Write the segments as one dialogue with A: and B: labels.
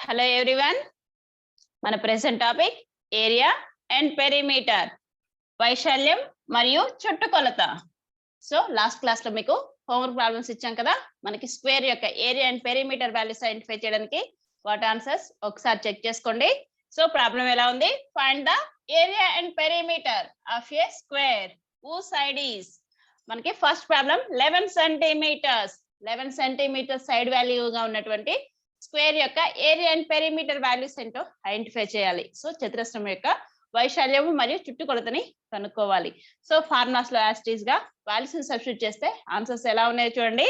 A: Hello everyone. మన present topic area and perimeter, వైశాల్యం మరియు చుట్టుకొలత. సో లాస్ట్ క్లాస్ లో మీకు హోంవర్క్ ప్రాబ్లమ్స్ ఇచ్చాం కదా. మనకి స్క్వేర్ యొక్క area and perimeter values identify చేయడానికి వాట్ ఆన్సర్స్ ఒకసారి చెక్ చేసుకోండి. సో ప్రాబ్లం ఎలా ఉంది? Find the area and perimeter of a square whose side is. మనకి first problem 11 centimeters 11 centimeter side వాల్యూగా ఉన్నటువంటి స్క్వేర్ యొక్క ఏరియా అండ్ పెరిమీటర్ వాల్యూస్ ఏంటో ఐడెంటిఫై చేయాలి. సో చతురస్రం యొక్క వైశాల్యము మరియు చుట్టుకొలతని కనుక్కోవాలి. సో ఫార్ములాస్ లో యాస్టీస్ గా వాల్యూస్ ని సబ్స్టిట్యూట్ చేస్తే ఆన్సర్స్ ఎలా ఉన్నాయో చూడండి.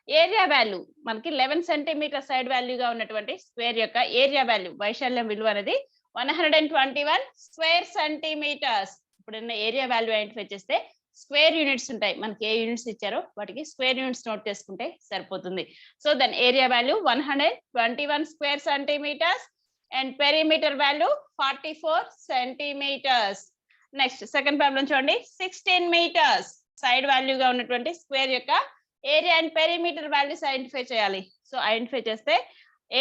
A: ఏరియా వాల్యూ మనకి 11 సెంటీమీటర్ సైడ్ వాల్యూగా ఉన్నటువంటి స్క్వేర్ యొక్క ఏరియా వాల్యూ వైశాల్యం విలువ అనేది 121 స్క్వేర్ సెంటీమీటర్స్. ఇప్పుడు ఏరియా వాల్యూ ఐడెంటిఫై చేస్తే స్క్వేర్ యూనిట్స్ ఉంటాయి. మనకి ఏ యూనిట్స్ ఇచ్చారో వాటికి స్క్వేర్ యూనిట్స్ నోట్ చేసుకుంటే సరిపోతుంది. సో దాని area value 121 square centimeters and perimeter value 44 centimeters. Next second problem చూడండి. 16 మీటర్స్ సైడ్ వాల్యూగా ఉన్నటువంటి స్క్వేర్ యొక్క area and perimeter values identify చేయాలి. సో ఐడెంటిఫై చేస్తే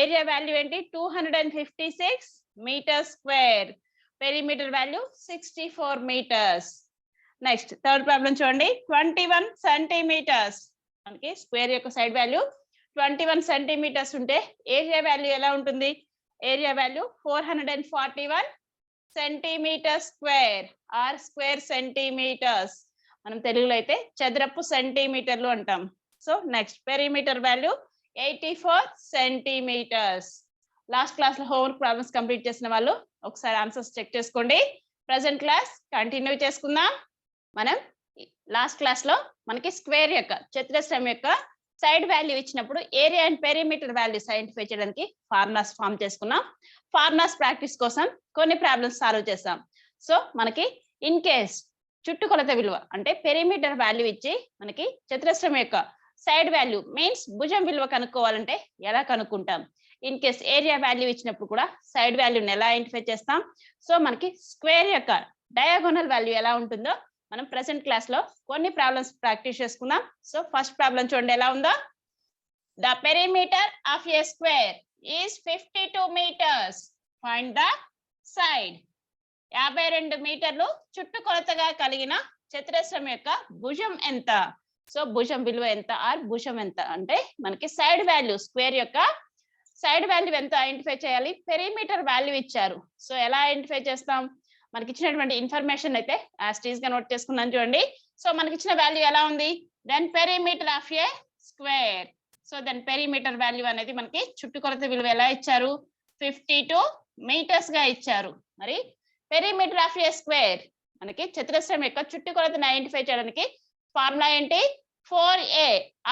A: ఏరియా వాల్యూ ఏంటి? 256 meter square, perimeter value 64 meters. Next third problem చూడండి. 21 centimeters మనకి square యొక్క సైడ్ వాల్యూ 21 సెంటీమీటర్స్ ఉంటే ఏరియా వాల్యూ ఎలా ఉంటుంది? Area value 441 centimeter square or square centimetres. మనం తెలుగులో అయితే చదరపు సెంటీమీటర్లు అంటాం. So next perimeter value 84 centimeters. Last class లో హోంవర్క్ ప్రాబ్లమ్స్ కంప్లీట్ చేసిన వాళ్ళు ఒకసారి ఆన్సర్స్ చెక్ చేసుకోండి. ప్రజెంట్ క్లాస్ కంటిన్యూ చేసుకుందాం. మనం లాస్ట్ క్లాస్ లో మనకి స్క్వేర్ యొక్క చతురస్రం యొక్క సైడ్ వాల్యూ ఇచ్చినప్పుడు area and perimeter values identify చేయడానికి ఫార్ములాస్ ఫామ్ చేసుకున్నాం. ఫార్ములాస్ ప్రాక్టీస్ కోసం కొన్ని ప్రాబ్లమ్స్ సాల్వ్ చేస్తాం. సో మనకి ఇన్ కేస్ చుట్టుకొలత విలువ అంటే పెరిమీటర్ వాల్యూ ఇచ్చి మనకి చతురస్రం యొక్క సైడ్ వాల్యూ మీన్స్ భుజం విలువ కనుక్కోవాలంటే ఎలా కనుక్కుంటాం? ఇన్ కేస్ ఏరియా వాల్యూ ఇచ్చినప్పుడు కూడా సైడ్ వాల్యూని ఎలా ఐడెంటిఫై చేస్తాం? సో మనకి స్క్వేర్ యొక్క డయాగోనల్ వాల్యూ ఎలా ఉంటుందో మనం ప్రెసెంట్ క్లాస్ లో కొన్ని ప్రాబ్లమ్స్ ప్రాక్టీస్ చేసుకుందాం. సో ఫస్ట్ ప్రాబ్లం చూడండి ఎలా ఉందో. The perimeter of a square is 52 meters. Find the side. 52 మీటర్లు చుట్టుకొలతగా కలిగిన చతురస్రం యొక్క భుజం ఎంత? సో భుజం విలువ ఎంత ఆర్ భుజం ఎంత అంటే మనకి సైడ్ వాల్యూ స్క్వేర్ యొక్క సైడ్ వాల్యూ ఎంత ఐడెంటిఫై చేయాలి. పెరిమీటర్ వాల్యూ ఇచ్చారు. సో ఎలా ఐడెంటిఫై చేస్తాం? మనకి ఇచ్చినటువంటి ఇన్ఫర్మేషన్ అయితే యాస్టీస్ గా నోట్ చేసుకున్నాను చూడండి. సో మనకి ఇచ్చిన వాల్యూ ఎలా ఉంది? Then perimeter of a square. So then perimeter value అనేది మనకి చుట్టుకొలత విలువ ఎలా ఇచ్చారు? 52 మీటర్స్ గా ఇచ్చారు. మరి పెరిమీటర్ ఆఫ్ ఏ స్క్వేర్ మనకి చతురస్రం యొక్క చుట్టుకొలతను ఐడెంటిఫై చేయడానికి ఫార్ములా ఏంటి? 4a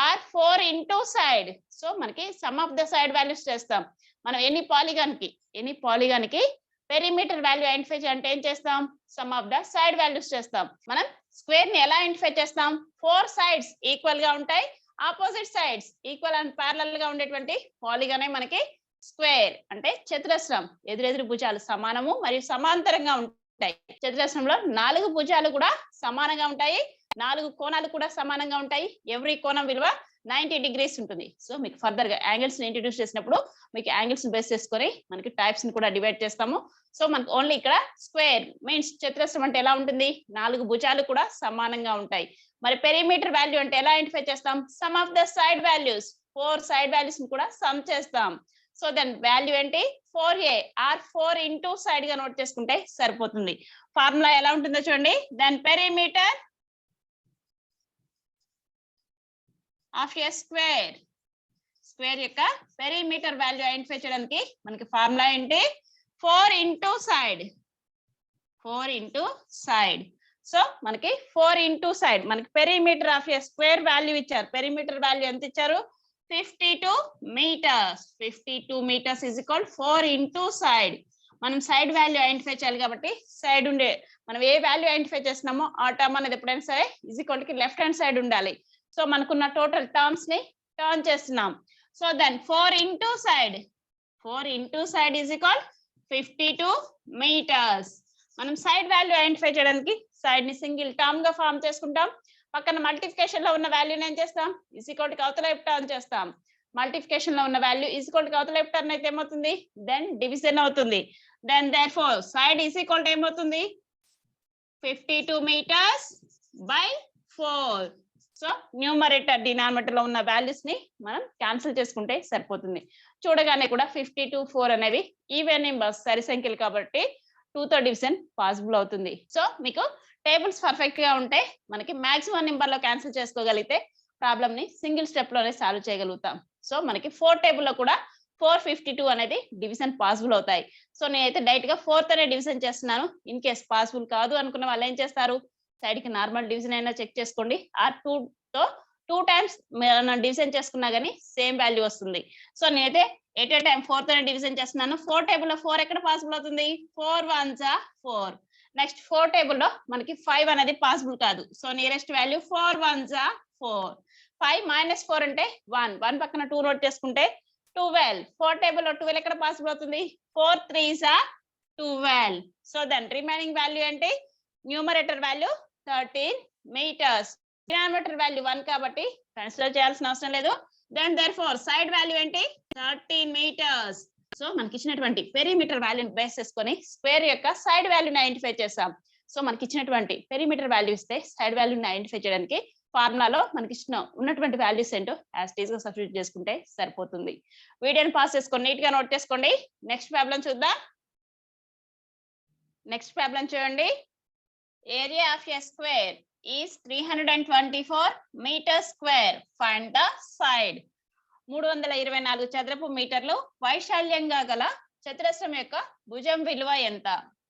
A: or 4 into side. So మనకి sum of the side values చేస్తాం. మనం ఎనీ పాలిగాన్ కి పెరిమీటర్ వాల్యూ ఐడెంటిఫై చేయాలంటే ఏం చేస్తాం? Sum of the side values చేస్తాం. మనం స్క్వేర్ ని ఎలా ఐడెంటిఫై చేస్తాం? 4 సైడ్స్ ఈక్వల్ గా ఉంటాయి, opposite sides equal and parallel గా ఉండేటువంటి పాలిగానే మనకి స్క్వేర్ అంటే చతురస్రం. ఎదురెదురు భుజాలు సమానము మరియు సమాంతరంగా ఉంటాయి. చతురస్రంలో 4 భుజాలు కూడా సమానంగా ఉంటాయి, 4 కోణాలు కూడా సమానంగా ఉంటాయి. ఎవ్రీ కోణం విలువ 90 డిగ్రీస్ ఉంటుంది. సో మీకు ఫర్దర్ గా యాంగిల్స్ ని ఇంట్రడ్యూస్ చేసినప్పుడు మీకు యాంగిల్స్ ని బేస్ చేసుకొని మనకి టైప్స్ ని కూడా డివైడ్ చేస్తాము. సో మనకి ఓన్లీ ఇక్కడ స్క్వేర్ మీన్స్ చతురస్రం అంటే ఎలా ఉంటుంది? 4 భుజాలు కూడా సమానంగా ఉంటాయి. మరి పెరిమీటర్ వాల్యూ అంటే ఎలా ఐడెంటిఫై చేస్తాం? Sum of the side values 4 side values ని కూడా సమ్ చేస్తాం. సో దెన్ వాల్యూ ఏంటి? 4a ఆర్ 4 ఇంటూ సైడ్ గా నోట్ చేసుకుంటే సరిపోతుంది. ఫార్ములా ఎలా ఉంటుందో చూడండి. Then perimeter of a square యొక్క పెరిమీటర్ వాల్యూ ఐడెంటిఫై చేయడానికి మనకి ఫార్ములా ఏంటి? 4 ఇంటూ సైడ్. సో మనకి 4 ఇంటూ సైడ్ మనకి perimeter of a square value ఇచ్చారు. పెరిమీటర్ వాల్యూ ఎంత ఇచ్చారు? 52 meters. 52 meters is equal 4 into side. మనం సైడ్ వాల్యూ ఐడెంటిఫై చేయాలి కాబట్టి సైడ్ ఉండే మనం ఏ వాల్యూ ఐడెంటిఫై చేస్తున్నామో ఆ టర్మ్ అనేది ఎప్పుడైనా సరే ఈజ్ ఈక్వల్ కి లెఫ్ట్ హ్యాండ్ సైడ్ ఉండాలి. సో మనకున్న టోటల్ టర్మ్స్ ని టర్న్ చేస్తున్నాం. So then 4 into side is equal 52 meters. మనం సైడ్ వాల్యూ ఐడెంటిఫై చేయడానికి సైడ్ ని సింగిల్ టర్మ్ గా ఫామ్ చేసుకుంటాం. పక్కన మల్టిప్లికేషన్ లో ఉన్న వాల్యూని ఏం చేస్తాం? ఈజ్ ఈక్వల్ కి అవతల టర్న్ చేస్తాం. మల్టిప్లికేషన్ లో ఉన్న వాల్యూ ఈజ్ ఈక్వల్ టు అవతల టర్న్ అయితే ఏమవుతుంది దెన్ డివిజన్ అవుతుంది then therefore side is equal to ఏమవుతుంది 52 meters by 4 so numerator denominator లో ఉన్న వాల్యూస్ ని మనం క్యాన్సిల్ చేసుకుంటే సరిపోతుంది చూడగానే కూడా 52 4 అనేవి ఈవెన్ నెంబర్స్ సరి సంఖ్యలు కాబట్టి 2 తో డివిజన్ పాసిబుల్ అవుతుంది సో మీకు టేబుల్స్ పర్ఫెక్ట్ గా ఉంటే మనకి మాక్సిమం నెంబర్ లో క్యాన్సిల్ చేసుకోగలిగితే ప్రాబ్లమ్ ని సింగిల్ స్టెప్ లోనే సాల్వ్ చేయగలుగుతాం సో మనకి 4 టేబుల్ లో కూడా 452 అనేది డివిజన్ పాసిబుల్ అవుతాయి సో నేనైతే డైరెక్ట్ గా 4th అనే డివిజన్ చేస్తున్నాను ఇన్ కేస్ పాసిబుల్ కాదు అనుకున్న వాళ్ళు ఏం చేస్తారు సైడ్ కి నార్మల్ డివిజన్ అయినా చెక్ చేసుకోండి ఆ 2 తో 2 టైమ్స్ డివిజన్ చేసుకున్నా గానీ సేమ్ వాల్యూ వస్తుంది సో నేనైతే ఎట్ ఏ టైం 4th అనే డివిజన్ చేస్తున్నాను 4 టేబుల్ లో 4 ఎక్కడ పాసిబుల్ అవుతుంది 4 1s 4 నెక్స్ట్ 4 టేబుల్ లో మనకి 5 అనేది పాసిబుల్ కాదు సో నియరెస్ట్ వాల్యూ 4 1s 4 5 - 4 అంటే 1 పక్కన 2 నోట్ చేసుకుంటే 12 4 టేబుల్ లో 12 ఎక్కడ పాసిబుల్ అవుతుంది 4 3s 12 so then remaining value అంటే numerator value 13 meters denominator value 1 కాబట్టి కన్సిడర్ చేయాల్సిన అవసరం లేదు దెన్ దేర్ఫోర్ సైడ్ వాల్యూ ఏంటి 13 meters సో మనకి ఇచ్చినటువంటి పెరిమీటర్ వాల్యూని బేస్ చేసుకొని స్క్వేర్ యొక్క సైడ్ వాల్యూని ఐడెంటిఫై చేసాం సో మనకి ఇచ్చినటువంటి పెరిమీటర్ వాల్యూ ఇస్తే సైడ్ వాల్యూని ఐడెంటిఫై చేయడానికి ఫార్ములాలో మనకి ఇచ్చిన ఉన్నటువంటి వాల్యూస్ ఏంటో యాజ్ ఇట్ ఈస్ గా సబ్స్టిట్యూట్ చేసుకుంటే సరిపోతుంది వీడియోని పాస్ చేసుకొని నీట్ గా నోట్ చేసుకోండి నెక్స్ట్ ప్రాబ్లం చూద్దాం నెక్స్ట్ ప్రాబ్లం చూడండి area of a square is 324 meters square find the side 324 చదరపు మీటర్లు వైశాల్యంగా గల చతురస్రం యొక్క భుజం విలువ ఎంత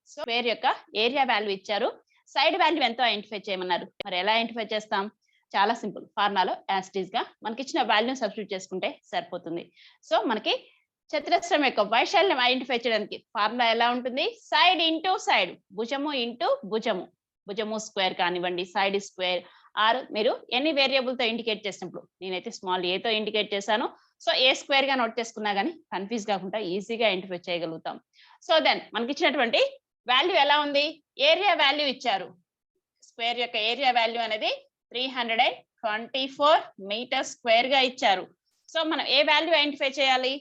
A: సో స్క్వేర్ యొక్క ఏరియా వాల్యూ ఇచ్చారు సైడ్ వాల్యూ ఎంతో ఐడెంటిఫై చేయమన్నారు మరి ఎలా ఐడెంటిఫై చేస్తాం చాలా సింపుల్ ఫార్ములాలో యాజ్ ఇట్ ఈస్ గా మనకి ఇచ్చిన వాల్యూని సబ్స్టిట్యూట్ చేసుకుంటే సరిపోతుంది సో మనకి చతురస్రం యొక్క వైశాల్యం ఐడెంటిఫై చేయడానికి ఫార్ములా ఎలా ఉంటుంది సైడ్ ఇంటూ సైడ్ భుజము ఇంటూ భుజము భుజము స్క్వేర్ కానివ్వండి సైడ్ స్క్వేర్ ఆర్ మీరు ఎన్ని వేరియబుల్ తో ఇండికేట్ చేసినప్పుడు నేనైతే స్మాల్ ఏ తో ఇండికేట్ చేశాను సో ఏ స్క్వేర్ గా నోట్ చేసుకున్నా గానీ కన్ఫ్యూజ్ కాకుండా ఈజీగా ఐడెంటిఫై చేయగలుగుతాం సో దెన్ మనకి ఇచ్చినటువంటి వాల్యూ ఎలా ఉంది ఏరియా వాల్యూ ఇచ్చారు స్క్వేర్ యొక్క ఏరియా వాల్యూ అనేది 324 meters స్క్వేర్ గా ఇచ్చారు సో మనం ఏ వాల్యూ ఐడెంటిఫై చేయాలి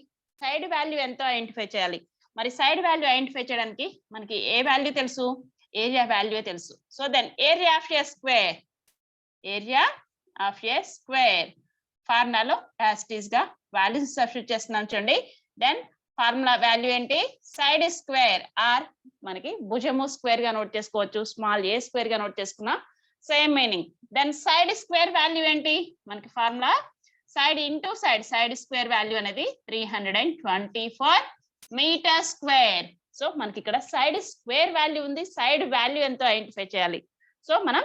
A: సైడ్ వాల్యూ ఎంతో ఐడెంటిఫై చేయాలి మరి సైడ్ వాల్యూ ఐడెంటిఫై చేయడానికి మనకి ఏ వాల్యూ తెలుసు ఏరియా వాల్యూ తెలుసు so then area of a square area of a square ఫార్ములాలో యాజ్ ఇట్ ఈస్ గా వాల్యూస్ సబ్స్టిట్యూట్ చేస్తున్నాం చూడండి దెన్ ఫార్ములా వాల్యూ ఏంటి సైడ్ స్క్వేర్ ఆర్ మనకి భుజము స్క్వేర్ గా నోట్ చేసుకోవచ్చు స్మాల్ ఏ స్క్వేర్ గా నోట్ చేసుకున్నా same meaning then side square value ఏంటి మనకి formula side into side side square value అనేది 324 meters స్క్వేర్ సో మనకి ఇక్కడ సైడ్ స్క్వేర్ వాల్యూ ఉంది సైడ్ వాల్యూ ఎంతో ఐడెంటిఫై చేయాలి సో మనం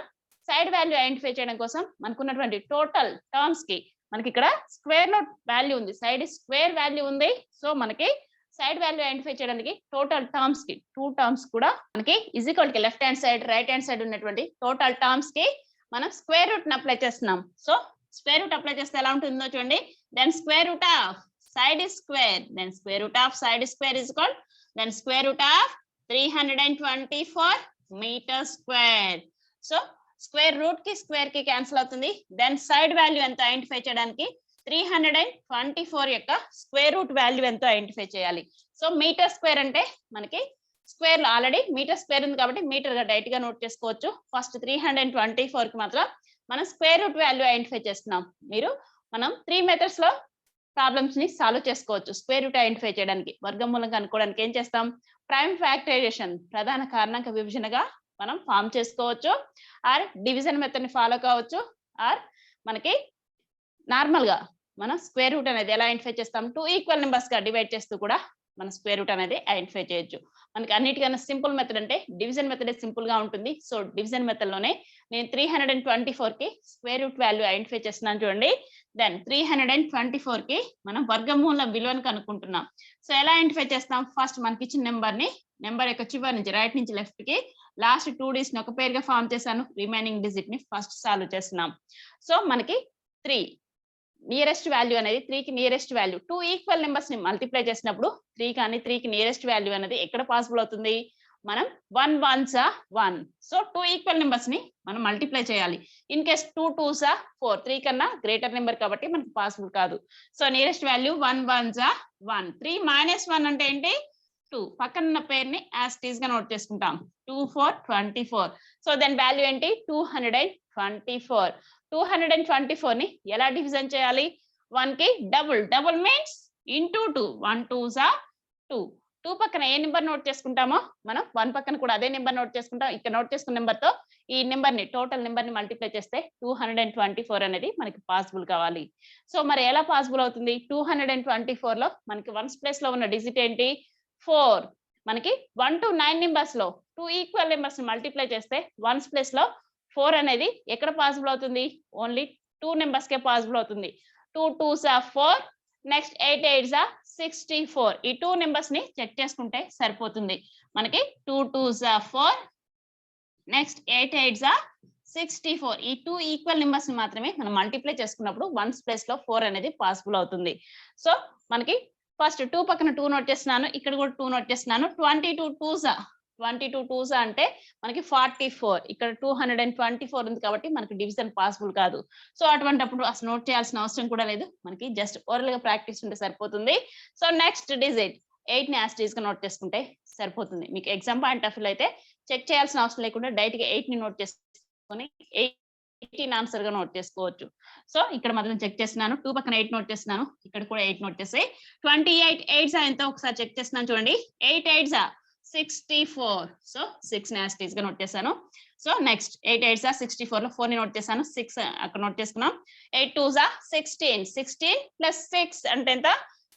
A: సైడ్ వాల్యూ ఐడెంటిఫై చేయడం కోసం మనకున్నటువంటి టోటల్ టర్మ్స్ కి మనకి ఇక్కడ స్క్వేర్ లో వాల్యూ ఉంది సైడ్ స్క్వేర్ వాల్యూ ఉంది సో మనకి సైడ్ వాల్యూ ఐడెంటిఫై చేయడానికి టోటల్ టర్మ్స్ కి 2 టర్మ్స్ కూడా మనకి ఈజ్ ఈక్వల్ కి left hand side right hand side ఉన్నటువంటి టోటల్ టర్మ్స్ కి మనం స్క్వేర్ రూట్ ని అప్లై చేస్తున్నాం సో స్క్వేర్ రూట్ అప్లై చేస్తే ఎలా ఉంటుందో చూడండి then square root of side square then square root of side square is equal then square root of 324 meters square so square root కి square కి cancel అవుతుంది then side value ఎంత identify చేయడానికి 324 యొక్క స్క్వేర్ రూట్ వాల్యూ ఎంతో identify చేయాలి so metre square అంటే మనకి స్క్వేర్ లో ఆల్రెడీ మీటర్ స్క్వేర్ ఉంది కాబట్టి మీటర్ గా డైరెక్ట్ గా నోట్ చేసుకోవచ్చు ఫస్ట్ 324 కి మాత్రం మనం స్క్వేర్ రూట్ వాల్యూ ఐడెంటిఫై చేస్తున్నాం మీరు మనం 3 మెథడ్స్ లో ప్రాబ్లమ్స్ ని సాల్వ్ చేసుకోవచ్చు స్క్వేర్ రూట్ ఐడెంటిఫై చేయడానికి వర్గమూలం కనుక్కోవడానికి ఏం చేస్తాం ప్రైమ్ ఫ్యాక్టరైజేషన్ ప్రధాన కారణాంక విభజనగా మనం ఫామ్ చేసుకోవచ్చు ఆర్ డివిజన్ మెథడ్ ని ఫాలో కావచ్చు ఆర్ మనకి నార్మల్ గా మనం స్క్వేర్ రూట్ అనేది ఎలా ఐడెంటిఫై చేస్తాం 2 ఈక్వల్ నెంబర్స్ గా డివైడ్ చేస్తూ కూడా మనం స్క్వేర్ రూట్ అనేది ఐడెంటిఫై చేయొచ్చు మనకి అన్నిటికన్నా సింపుల్ మెథడ్ అంటే డివిజన్ మెథడ్ సింపుల్ గా ఉంటుంది సో డివిజన్ మెథడ్ లోనే నేను 324 కి స్క్వేర్ రూట్ వాల్యూ ఐడెంటిఫై చేస్తున్నాను చూడండి దెన్ 324 కి మనం వర్గమూల విలువను కనుక్కుంటున్నాం సో ఎలా ఐడెంటిఫై చేస్తాం ఫస్ట్ మనకి ఇచ్చిన నెంబర్ యొక్క చివరి నుంచి రైట్ నుంచి లెఫ్ట్ కి లాస్ట్ 2 డిజిట్స్ ని ఒక పేర్ గా ఫామ్ చేశాను రిమైనింగ్ డిజిట్ ని ఫస్ట్ సాల్వ్ చేస్తున్నాం సో మనకి 3 నియరెస్ట్ వాల్యూ అనేది 3 కి నియరెస్ట్ వాల్యూ 2 ఈక్వల్ నెంబర్స్ ని మల్టిప్లై చేసినప్పుడు 3 కానీ 3 కి నియరెస్ట్ వాల్యూ అనేది ఎక్కడ పాసిబుల్ అవుతుంది మనం 1 1s are 1. So 2 equal numbers ని మనం మల్టిప్లై చేయాలి. ఇన్ కేస్ 2 2s are 4, 3 కన్నా గ్రేటర్ నెంబర్ కాబట్టి మనకు పాసిబుల్ కాదు. So nearest value 1 1s are 1. 3 minus 1 అంటే ఏంటి? 2. పక్కన ఉన్న పేరుని యాజ్ ఇట్ ఈస్ గా నోట్ చేసుకుంటాం. 2 4 24. సో దెన్ వాల్యూ ఏంటి? 224. 224 ని ఎలా డివిజన్ చేయాలి? 1 కి double means into 2. 1 2s are 2. 2 పక్కన ఏ నెంబర్ నోట్ చేసుకుంటామో మనం 1 పక్కన కూడా అదే నెంబర్ నోట్ చేసుకుంటాం. ఇక్కడ నోట్ చేసుకున్న నెంబర్ తో ఈ నెంబర్ ని టోటల్ నెంబర్ ని మల్టిప్లై చేస్తే 224 అనేది మనకి పాసిబుల్ కావాలి. సో మరి ఎలా పాసిబుల్ అవుతుంది? 224 లో మనకి వన్స్ ప్లేస్ లో ఉన్న డిజిట్ ఏంటి? 4. మనకి 1 to 9 నెంబర్స్ లో 2 ఈక్వల్ నెంబర్స్ ని మల్టిప్లై చేస్తే వన్స్ ప్లేస్ లో 4 అనేది ఎక్కడ పాసిబుల్ అవుతుంది? ఓన్లీ 2 నెంబర్స్ కే పాసిబుల్ అవుతుంది. 2 2s are 4. Next 8 8s are 64. ఈ 2 నెంబర్స్ ని చెక్ చేసుకుంటే సరిపోతుంది. మనకి 2 2s are 4. Next 8 8s are 64. ఈ 2 ఈక్వల్ నెంబర్స్ ని మాత్రమే మనం మల్టిప్లై చేసుకున్నప్పుడు వన్స్ ప్లేస్ లో 4 అనేది పాసిబుల్ అవుతుంది. సో మనకి ఫస్ట్ 2 పక్కన 2 నోట్ చేస్తున్నాను, ఇక్కడ కూడా 2 నోట్ చేస్తున్నాను. 22 2s అంటే మనకి 44. ఇక్కడ 224 ఉంది కాబట్టి మనకి డివిజన్ పాసిబుల్ కాదు. సో అటువంటిప్పుడు అసలు నోట్ చేయాల్సిన అవసరం కూడా లేదు. మనకి జస్ట్ ఓరల్ గా ప్రాక్టీస్ ఉంటే సరిపోతుంది. సో నెక్స్ట్ డిజిట్ 8 ని యాజ్ ఇట్ ఈస్ గా నోట్ చేసుకుంటే సరిపోతుంది. మీకు ఎగ్జామ్ పాయింట్ ఆఫ్ వ్యూ అయితే చెక్ చేయాల్సిన అవసరం లేకుండా డైరెక్ట్ గా 8 ని నోట్ చేసుకొని 18 ఆన్సర్ గా నోట్ చేసుకోవచ్చు. సో ఇక్కడ మాత్రం చెక్ చేస్తున్నాను. 2 పక్కన 8 నోట్ చేస్తున్నాను, ఇక్కడ కూడా 8 నోట్ చేసి 28 8s ఎంతో ఒకసారి చెక్ చేస్తున్నాను చూడండి. 8 8s 64. సో 6 ని యాజ్ ఇట్ ఈస్ గా నోట్ చేశాను. సో నెక్స్ట్ 8 8s 64 లో 4 ని నోట్ చేశాను. 6 అక్కడ నోట్ చేసుకున్నాం. 8 2s 16. 16 ప్లస్ 6 అంటే ఎంత?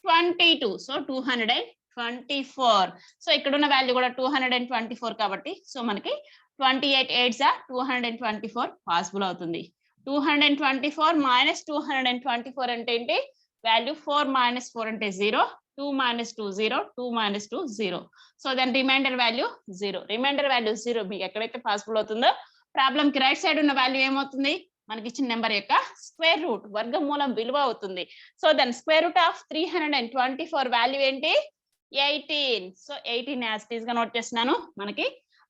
A: 22. సో 224. సో ఇక్కడ ఉన్న వాల్యూ కూడా 224 కాబట్టి సో మనకి 28 8s 224 పాసిబుల్ అవుతుంది. 224 minus 224 అంటే ఏంటి? వాల్యూ 4 minus 4 అంటే 0. 2 minus 2 0. 2 minus 2 0. So then remainder value 0. Remainder value 0 మీకు ఎక్కడైతే పాసిబుల్ అవుతుందో ప్రాబ్లం కి రైట్ సైడ్ ఉన్న వాల్యూ ఏమవుతుంది? మనకి ఇచ్చిన నెంబర్ యొక్క స్క్వేర్ రూట్, వర్గమూలం విలువ అవుతుంది. So then square root of 324 value ఏంటి? 18. సో 18 యాజ్ ఇట్ ఈస్ గా నోట్ చేస్తున్నాను. మనకి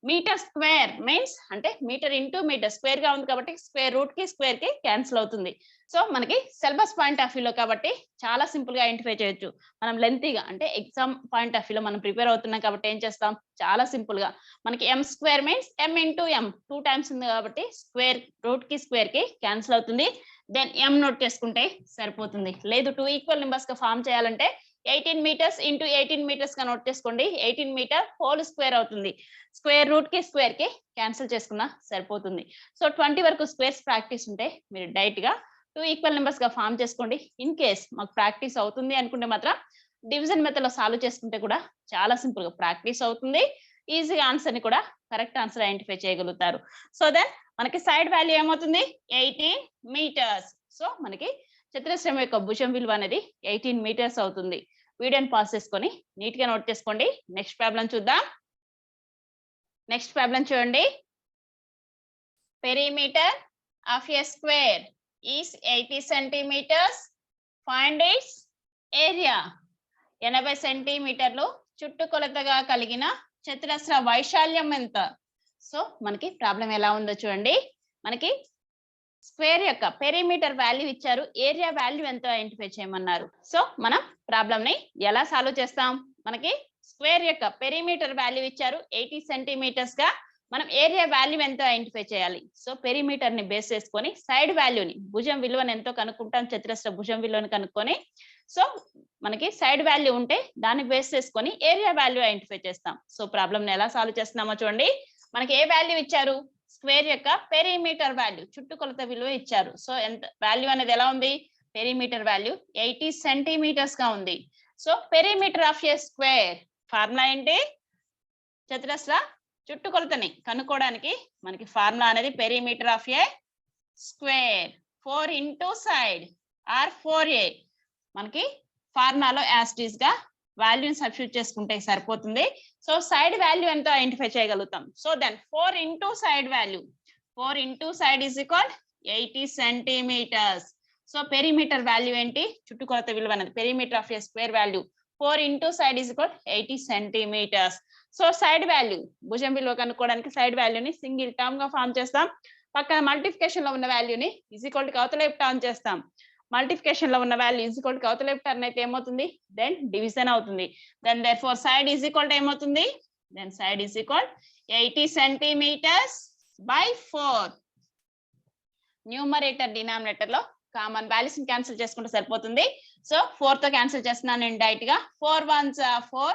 A: మీటర్ స్క్వేర్ మీన్స్ అంటే మీటర్ ఇంటూ మీటర్ స్క్వేర్ గా ఉంది కాబట్టి స్క్వేర్ రూట్ కి స్క్వేర్ కి క్యాన్సిల్ అవుతుంది. సో మనకి సిలబస్ పాయింట్ ఆఫ్ వ్యూలో కాబట్టి చాలా సింపుల్ గా ఐడెంటిఫై చేయొచ్చు. మనం లెంతీగా అంటే ఎగ్జామ్ పాయింట్ ఆఫ్ వ్యూలో మనం ప్రిపేర్ అవుతున్నాం కాబట్టి ఏం చేస్తాం? చాలా సింపుల్ గా మనకి m square means m into m 2 times ఉంది కాబట్టి స్క్వేర్ రూట్ కి స్క్వేర్ కి క్యాన్సిల్ అవుతుంది. దెన్ m నోట్ చేసుకుంటే సరిపోతుంది. లేదు 2 ఈక్వల్ నెంబర్స్ గా ఫామ్ చేయాలంటే 18 meters ఇంటూ 18 meters గా నోట్ చేసుకోండి. 18 meter హోల్ స్క్వేర్ అవుతుంది. స్క్వేర్ రూట్ కి స్క్వేర్ కి క్యాన్సిల్ చేసుకున్నా సరిపోతుంది. సో 20 వరకు స్క్వేర్స్ ప్రాక్టీస్ ఉంటే మీరు డైరెక్ట్ గా 2 ఈక్వల్ నెంబర్స్ గా ఫామ్ చేసుకోండి. ఇన్ కేస్ మాకు ప్రాక్టీస్ అవుతుంది అనుకుంటే మాత్రం డివిజన్ మెథడ్ లో సాల్వ్ చేసుకుంటే కూడా చాలా సింపుల్ గా ప్రాక్టీస్ అవుతుంది. ఈజీగా ఆన్సర్ ని కూడా కరెక్ట్ ఆన్సర్ ఐడెంటిఫై చేయగలుగుతారు. సో దెన్ మనకి సైడ్ వాల్యూ ఏమవుతుంది? 18 meters. సో మనకి చతురస్రం యొక్క భుజం విలువ అనేది 18 meters అవుతుంది. వీడియోని పాస్ చేసుకొని నీట్ గా నోట్ చేసుకోండి. నెక్స్ట్ ప్రాబ్లం చూద్దాం. నెక్స్ట్ ప్రాబ్లం చూడండి. Perimeter of a square is 80 centimeters. Find its area. 80 సెంటీమీటర్లు చుట్టుకొలతగా కలిగిన చతురస్ర వైశాల్యం ఎంత? సో మనకి ప్రాబ్లం ఎలా ఉందో చూడండి. మనకి స్క్వేర్ యొక్క పెరిమీటర్ వాల్యూ ఇచ్చారు, ఏరియా వాల్యూ ఎంతో ఐడెంటిఫై చేయమన్నారు. సో మనం ప్రాబ్లం ని ఎలా సాల్వ్ చేస్తాం? మనకి స్క్వేర్ యొక్క పెరిమీటర్ వాల్యూ ఇచ్చారు 80 centimeters గా, మనం ఏరియా వాల్యూ ఎంతో ఐడెంటిఫై చేయాలి. సో పెరిమీటర్ ని బేస్ చేసుకొని సైడ్ వాల్యూని భుజం విలువను ఎంతో కనుక్కుంటాం, చతురస్ర భుజం విలువను కనుక్కొని సో మనకి సైడ్ వాల్యూ ఉంటే దాన్ని బేస్ చేసుకొని ఏరియా వాల్యూ ఐడెంటిఫై చేస్తాం. సో ప్రాబ్లం ని ఎలా సాల్వ్ చేస్తున్నామో చూడండి. మనకి ఏ వాల్యూ ఇచ్చారు? స్క్వేర్ యొక్క పెరిమీటర్ వాల్యూ చుట్టుకొలత విలువ ఇచ్చారు. సో ఎంత వాల్యూ అనేది ఎలా ఉంది? పెరిమీటర్ వాల్యూ 80 centimeters గా ఉంది. So perimeter of a square formula ఏంటి? చతురస్ర చుట్టుకొలతని కనుక్కోవడానికి మనకి ఫార్ములా అనేది perimeter of a square 4 into side or 4a. మనకి ఫార్ములాలో యాజ్ ఇట్ ఈస్ గా వాల్యూని సబ్స్టిట్యూట్ చేసుకుంటే సరిపోతుంది. సో సైడ్ వాల్యూ ఎంతో ఐడెంటిఫై చేయగలుగుతాం. So then 4 into side value, 4 into side is equal 80 centimeters. So perimeter value ఏంటి? చుట్టుకొలత విలువ అనేది perimeter of a square value 4 into side is equal 80 centimeters. So side value భుజం విలువ కనుక్కోవడానికి సైడ్ వాల్యూని సింగిల్ టర్మ్ గా ఫామ్ చేస్తాం. పక్కన మల్టిప్లికేషన్ లో ఉన్న వాల్యూని ఈజ్ ఈక్వల్ టు అవతల వైపు టర్న్ చేస్తాం. మల్టిప్లికేషన్ లో ఉన్న వాల్యూ ఈజ్ ఈక్వల్ టు అవతల వైపు టర్న్ అయితే ఏమవుతుంది? దెన్ డివిజన్ అవుతుంది. Then therefore side is equal to ఏమవుతుంది? Then side is equal 80 centimeters by 4. Numerator denominator లో కామన్ వాల్యూస్ ని క్యాన్సిల్ చేసుకుంటే సరిపోతుంది. సో 4 తో క్యాన్సిల్ చేస్తున్నాను నేను డైరెక్ట్ గా. 4 1s are 4,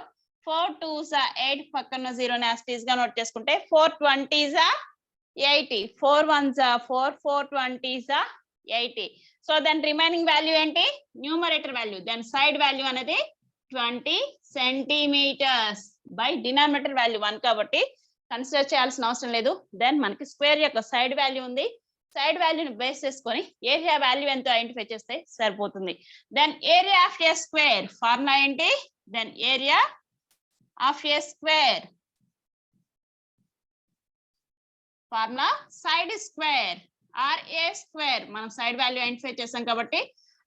A: 4 2s are 8, పక్కన 0 ని యాస్టీస్ గా నోట్ చేసుకుంటే 4 20s are 80. 4 1s are 4, 4 20s are 80. So then remaining value ఏంటి? Numerator value. Then side value అనేది 20 సెంటీమీటర్స్ బై డినామినేటర్ వాల్యూ 1 కాబట్టి కన్సిడర్ చేయాల్సిన అవసరం లేదు. దెన్ మనకి స్క్వేర్ యొక్క సైడ్ వాల్యూ ఉంది. సైడ్ వాల్యూని బేస్ చేసుకొని ఏరియా వాల్యూ ఎంతో ఐడెంటిఫై చేస్తే సరిపోతుంది. Then area of a square formula ఏంటి? Then area of a square formula side square or a square. మనం సైడ్ వాల్యూ ఐడెంటిఫై చేసాం కాబట్టి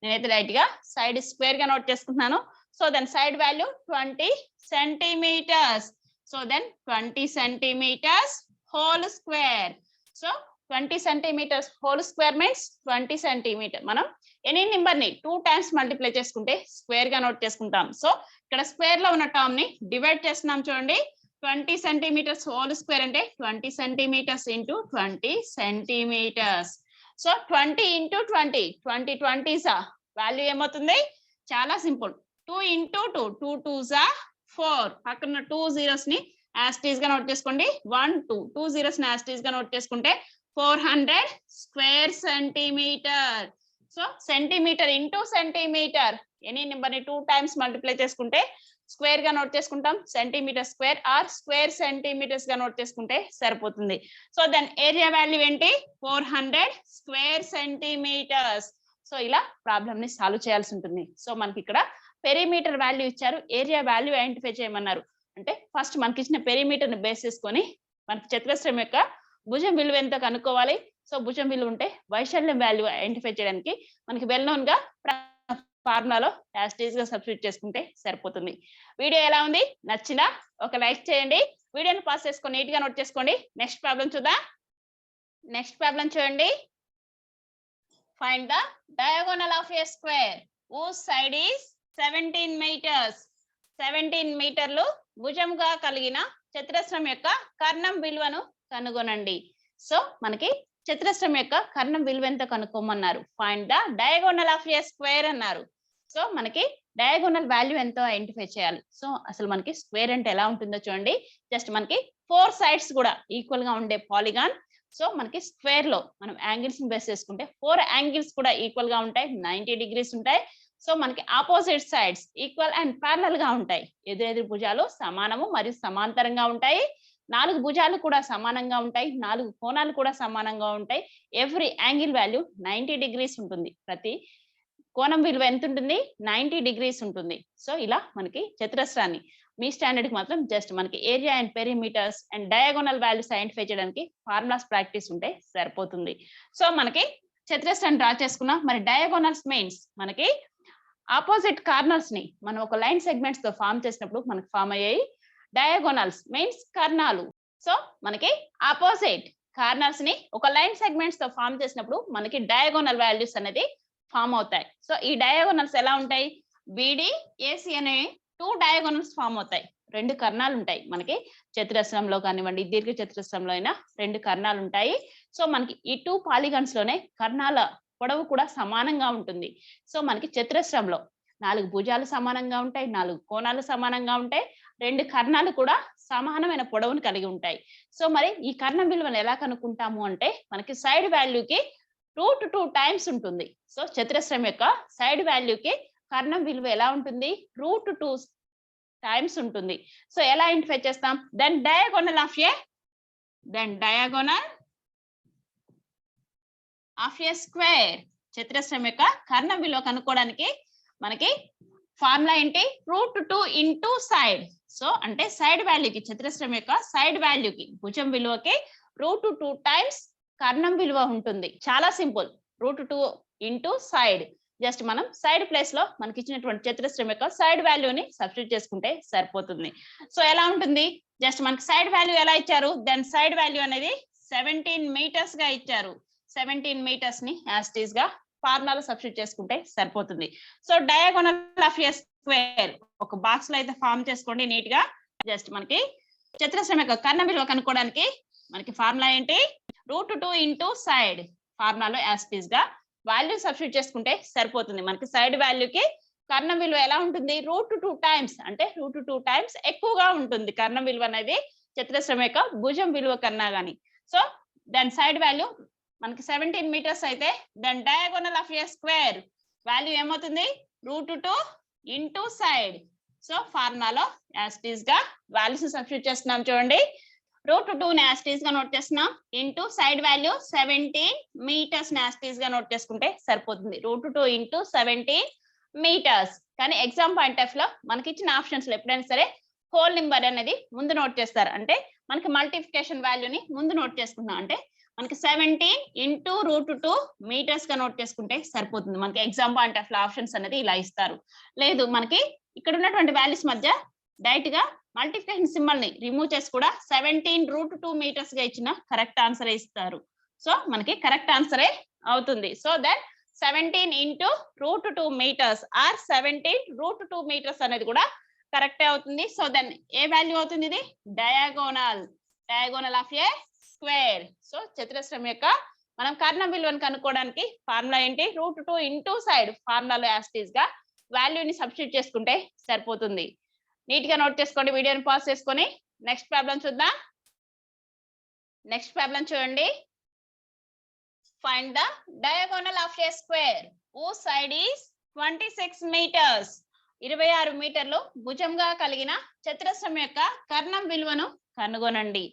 A: నేనైతే రైట్ గా సైడ్ స్క్వేర్ గా నోట్ చేసుకుంటున్నాను. So then side value 20 centimeters. So then 20 centimeters whole square. So 20 centimeters whole square means 20 centimeter. మనం any number ని 2 times multiply చేసుకుంటే స్క్వేర్ గా నోట్ చేసుకుంటాం. సో ఇక్కడ స్క్వేర్ లో ఉన్న టర్మ్ ని డివైడ్ చేస్తున్నాం చూడండి. 20 సెంటీమీటర్స్ హోల్ స్క్వేర్ అంటే 20 centimeters into 20 centimeters. So 20 into 20, 20 20s value ఏమవుతుంది? చాలా సింపుల్. 2 ఇంటూ 2, 2 2s are 4, పక్కన 2 zeros ని యాస్టీస్ గా నోట్ చేసుకోండి. 1 2, 2 zeros ని యాస్టీస్ గా నోట్ చేసుకుంటే 400 square centimeter. So centimeter into centimeter any number ని 2 టైమ్స్ మల్టిప్లై చేసుకుంటే స్క్వేర్ గా నోట్ చేసుకుంటాం. Centimeter square or square centimeters గా నోట్ చేసుకుంటే సరిపోతుంది. సో దెన్ ఏరియా వాల్యూ ఏంటి? 400 స్క్వేర్ సెంటీమీటర్స్. సో ఇలా ప్రాబ్లమ్ ని సాల్వ్ చేయాల్సి ఉంటుంది. సో మనకి ఇక్కడ పెరిమీటర్ వాల్యూ ఇచ్చారు, ఏరియా వాల్యూ ఐడెంటిఫై చేయమన్నారు. అంటే ఫస్ట్ మనకి ఇచ్చిన పెరిమీటర్ ని బేస్ చేసుకొని మనకి చతురస్రం యొక్క భుజం విలువ ఎంత కనుక్కోవాలి. సో భుజం విలువ ఉంటే వైశాల్యం వాల్యూ ఐడెంటిఫై చేయడానికి మనకి వెల్ నోన్ గా ఫార్ములాలో యాస్టీస్ గా సబ్స్టిట్యూట్ చేసుకుంటే సరిపోతుంది. వీడియో ఎలా ఉంది? నచ్చిందా? ఒక లైక్ చేయండి. వీడియోని పాస్ చేసుకొని నీట్ గా నోట్ చేసుకోండి. నెక్స్ట్ ప్రాబ్లం చూద్దాం. నెక్స్ట్ ప్రాబ్లం చూడండి. Find the diagonal of a square whose side is 17 meters. 17 మీటర్లు భుజంగా కలిగిన చతురస్రం యొక్క కర్ణం విలువను కనుగొనండి. సో మనకి చతురస్రం యొక్క కర్ణం విలువ ఎంత కనుక్కోమన్నారు. Find the diagonal of a square అన్నారు. సో మనకి డయాగోనల్ వాల్యూ ఎంతో ఐడెంటిఫై చేయాలి. సో అసలు మనకి స్క్వేర్ అంటే ఎలా ఉంటుందో చూడండి. జస్ట్ మనకి 4 sides కూడా ఈక్వల్ గా ఉండే పాలిగాన్. సో మనకి స్క్వేర్ లో మనం యాంగిల్స్ ని బేస్ చేసుకుంటే 4 యాంగిల్స్ కూడా ఈక్వల్ గా ఉంటాయి, 90 degrees ఉంటాయి. సో మనకి opposite sides equal and parallel గా ఉంటాయి. ఎదురెదురు భుజాలు సమానము మరియు సమాంతరంగా ఉంటాయి. 4 భుజాలు కూడా సమానంగా ఉంటాయి, 4 కోణాలు కూడా సమానంగా ఉంటాయి. ఎవ్రీ యాంగిల్ వాల్యూ 90 degrees ఉంటుంది. ప్రతి కోణం విలువ ఎంత ఉంటుంది? 90 degrees ఉంటుంది. సో ఇలా మనకి చతురస్రాన్ని మీ స్టాండర్డ్ కి మాత్రం జస్ట్ మనకి area and perimeters and diagonal values identify చేయడానికి ఫార్ములాస్ ప్రాక్టీస్ ఉంటే సరిపోతుంది. సో మనకి చతురస్రాన్ని డ్రా చేసుకున్నా. మరి డయాగోనల్స్ మీన్స్ మనకి ఆపోజిట్ కార్నర్స్ ని మనం ఒక లైన్ సెగ్మెంట్స్ తో ఫామ్ చేసినప్పుడు మనకి ఫామ్ అయ్యాయి డయాగోనల్స్ మీన్స్ కర్ణాలు. సో మనకి ఆపోజిట్ కార్నర్స్ ని ఒక లైన్ సెగ్మెంట్స్ తో ఫామ్ చేసినప్పుడు మనకి డయాగోనల్ వాల్యూస్ అనేది ఫామ్ అవుతాయి. సో ఈ డయాగోనల్స్ ఎలా ఉంటాయి? BD AC అనే 2 డయాగోనల్స్ ఫామ్ అవుతాయి. 2 కర్ణాలు ఉంటాయి మనకి చతురస్రంలో కానివ్వండి, దీర్ఘ చతురస్రంలో అయినా 2 కర్ణాలు ఉంటాయి. సో మనకి ఈ 2 పాలిగాన్స్ లోనే కర్ణాల పొడవు కూడా సమానంగా ఉంటుంది. సో మనకి చతురస్రంలో 4 భుజాలు సమానంగా ఉంటాయి, 4 కోణాలు సమానంగా ఉంటాయి, 2 కర్ణాలు కూడా సమానమైన పొడవును కలిగి ఉంటాయి. సో మరి ఈ కర్ణం విలువను ఎలా కనుక్కుంటాము అంటే మనకి సైడ్ వాల్యూకి √2 టైమ్స్ ఉంటుంది. సో చతురస్రం యొక్క సైడ్ వాల్యూకి కర్ణం విలువ ఎలా ఉంటుంది? √2 టైమ్స్ ఉంటుంది. సో ఎలా ఐడెంటిఫై చేస్తాం? Then diagonal of a square. చతురస్రం యొక్క కర్ణం విలువ కనుక్కోవడానికి మనకి ఫార్ములా ఏంటి? √2 ఇంటూ సైడ్. సో అంటే సైడ్ వాల్యూకి, చతురస్రం యొక్క సైడ్ వాల్యూకి, భుజం విలువకి √2 టైమ్స్ కర్ణం విలువ ఉంటుంది. చాలా సింపుల్. √2 into side. జస్ట్ మనం సైడ్ ప్లేస్ లో మనకి ఇచ్చినటువంటి చతురస్రం యొక్క సైడ్ వాల్యూని సబ్స్టిట్యూట్ చేసుకుంటే సరిపోతుంది. సో ఎలా ఉంటుంది, జస్ట్ మనకి సైడ్ వాల్యూ ఎలా ఇచ్చారు, దెన్ సైడ్ వాల్యూ అనేది 17 మీటర్స్ గా ఇచ్చారు. 17 మీటర్స్ ని యాజ్ ఇట్ ఈస్ గా ఫార్ములాలో సబ్స్టిట్యూట్ చేసుకుంటే సరిపోతుంది. So diagonal of a square ఒక బాక్స్ లో అయితే ఫార్మ్ చేసుకోండి నీట్ గా. జస్ట్ మనకి చతురస్రం యొక్క కర్ణ విలువ కనుక్కోవడానికి మనకి ఫార్ములా ఏంటి, √2 ఇంటూ సైడ్. ఫార్ములాలో యాజ్ ఇట్ ఈస్ గా వాల్యూ సబ్స్టిట్యూట్ చేసుకుంటే సరిపోతుంది. మనకి సైడ్ వాల్యూకి కర్ణం విలువ ఎలా ఉంటుంది, √2 టైమ్స్, అంటే √2 టైమ్స్ ఎక్కువగా ఉంటుంది కర్ణం విలువ అనేది చతురస్రం యొక్క భుజం విలువ కన్నా గానీ. సో దాని సైడ్ వాల్యూ మనకి 17 మీటర్స్ అయితే దాని diagonal of a square value ఏమవుతుంది, √2 ఇంటూ సైడ్. సో ఫార్ములాలో యాజ్ ఇట్ ఈస్ గా వాల్యూస్ సబ్స్టిట్యూట్ చేస్తున్నాం చూడండి. √2 ని యాజ్ ఇట్ ఈస్ గా నోట్ చేస్తున్నాం, ఇంటూ సైడ్ వాల్యూ 17 మీటర్స్ ని యాజ్ ఇట్ ఈస్ గా నోట్ చేసుకుంటే సరిపోతుంది. √2 ఇంటూ 17 మీటర్స్. కానీ ఎగ్జామ్ పాయింట్ ఆఫ్ లో మనకి ఇచ్చిన ఆప్షన్స్ లో ఎప్పుడైనా సరే హోల్ నెంబర్ అనేది ముందు నోట్ చేస్తారు, అంటే మనకి మల్టిప్లికేషన్ వాల్యూని ముందు నోట్ చేసుకుంటున్నాం. అంటే మనకి 17 ఇంటూ √2 మీటర్స్ గా నోట్ చేసుకుంటే సరిపోతుంది. మనకి ఎగ్జామ్ పాయింట్ ఆఫ్ లో ఆప్షన్స్ అనేది ఇలా ఇస్తారు. లేదు మనకి ఇక్కడ ఉన్నటువంటి వాల్యూస్ మధ్య డైరెక్ట్ గా మల్టిప్లికేషన్ సింబల్ ని రిమూవ్ చేసి కూడా 17 √2 మీటర్స్ గా ఇచ్చిన కరెక్ట్ ఆన్సర్ ఇస్తారు. సో మనకి కరెక్ట్ ఆన్సరే అవుతుంది. So that 17 into √2 meters or 17 √2 meters అనేది కూడా కరెక్ట్ అవుతుంది. సో దెన్ ఏ వాల్యూ అవుతుంది, ఇది diagonal of a square. So చతురస్రం యొక్క మనం కర్ణం విలువను కనుక్కోవడానికి ఫార్ములా ఏంటి, √2 ఇంటూ సైడ్. ఫార్ములాలో యాజ్ ఇట్ ఈస్ గా వాల్యూని సబ్స్టిట్యూట్ చేసుకుంటే సరిపోతుంది. నీట్ గా నోట్ చేసుకోండి, వీడియోని పాజ్ చేసుకొని నెక్స్ట్ ప్రాబ్లం చూద్దాం. నెక్స్ట్ ప్రాబ్లం చూడండి. Find the diagonal of a square whose side is 26 meters. 26 మీటర్లు భుజంగా కలిగిన చతురస్రం యొక్క కర్ణం విలువను కనుగొనండి.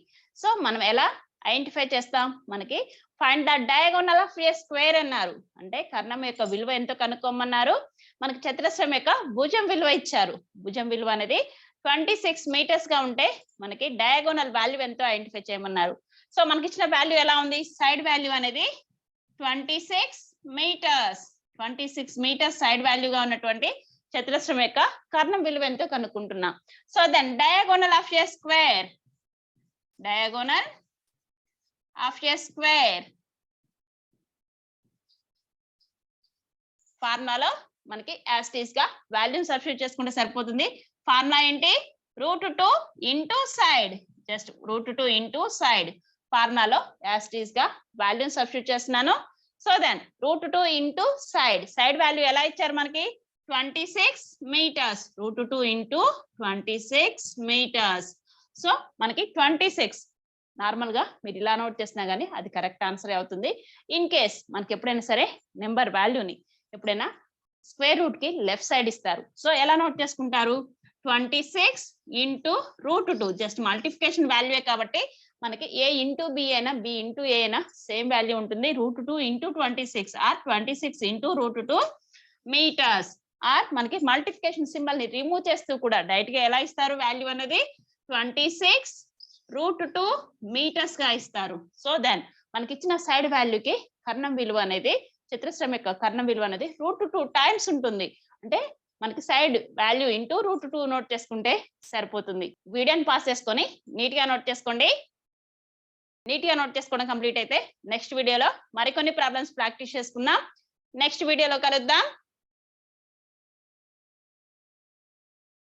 A: సో మనం ఎలా ఐడెంటిఫై చేస్తాం, మనకి find the diagonal of a square అన్నారు, అంటే కర్ణం యొక్క విలువ ఎంతో కనుక్కోమన్నారు. మనకి చతురస్రం యొక్క భుజం విలువ ఇచ్చారు. భుజం విలువ అనేది 26 మీటర్స్ గా ఉంటే మనకి డయాగోనల్ వాల్యూ ఎంతో ఐడెంటిఫై చేయమన్నారు. సో మనకి ఇచ్చిన వాల్యూ ఎలా ఉంది, సైడ్ వాల్యూ అనేది 26 మీటర్స్. 26 మీటర్స్ సైడ్ వాల్యూగా ఉన్నటువంటి చతురస్రం యొక్క కర్ణం విలువ ఎంతో కనుక్కుంటున్నాం. So then diagonal of a square, diagonal of a square ఫార్ములాలో మనకి యాజ్ ఇట్ ఈస్ గా వాల్యూని సబ్స్టిట్యూట్ చేసుకుంటే సరిపోతుంది. ఫార్ములా ఏంటి, √2 into side. Just √2 into side. ఫార్ములాలో యాజ్ ఇట్ ఈస్ గా వాల్యూని సబ్స్టిట్యూట్ చేస్తున్నాను. So then √2 into side. Side value ఎలా ఇచ్చారు మనకి, 26 మీటర్స్. √2 into 26 metres. సో మనకి 26 నార్మల్ గా మీరు ఇలా నోట్ చేసినా గానీ అది కరెక్ట్ ఆన్సర్ అవుతుంది. ఇన్ కేస్ మనకి ఎప్పుడైనా సరే నెంబర్ వాల్యూని ఎప్పుడైనా స్క్వేర్ రూట్ కి లెఫ్ట్ సైడ్ ఇస్తారు. సో ఎలా నోట్ చేసుకుంటారు, 26 ఇంటూ √2. జస్ట్ మల్టిప్లికేషన్ వాల్యూయే కాబట్టి మనకి ఏ ఇంటూ బి అయినా బి ఇంటూ ఏ అయినా సేమ్ వాల్యూ ఉంటుంది. √2 into 26 or 26 into √2 meters. Or మనకి మల్టిప్లికేషన్ సింబల్ ని రిమూవ్ చేస్తూ కూడా డైరెక్ట్ గా ఎలా ఇస్తారు వాల్యూ అనేది, 26 √2 మీటర్స్ గా ఇస్తారు. సో దెన్ మనకి ఇచ్చిన సైడ్ వాల్యూకి కర్ణం విలువ అనేది చతురస్రం యొక్క కర్ణం విలువ అనేది √2 టైమ్స్ ఉంటుంది. అంటే మనకి సైడ్ వాల్యూ ఇంటూ √2 నోట్ చేసుకుంటే సరిపోతుంది. వీడియోని పాస్ చేసుకొని నీట్ గా నోట్ చేసుకోండి. నీట్ గా నోట్ చేసుకోవడం కంప్లీట్ అయితే నెక్స్ట్ వీడియోలో మరికొన్ని ప్రాబ్లమ్స్ ప్రాక్టీస్ చేసుకుందాం. నెక్స్ట్ వీడియోలో కలుద్దాం.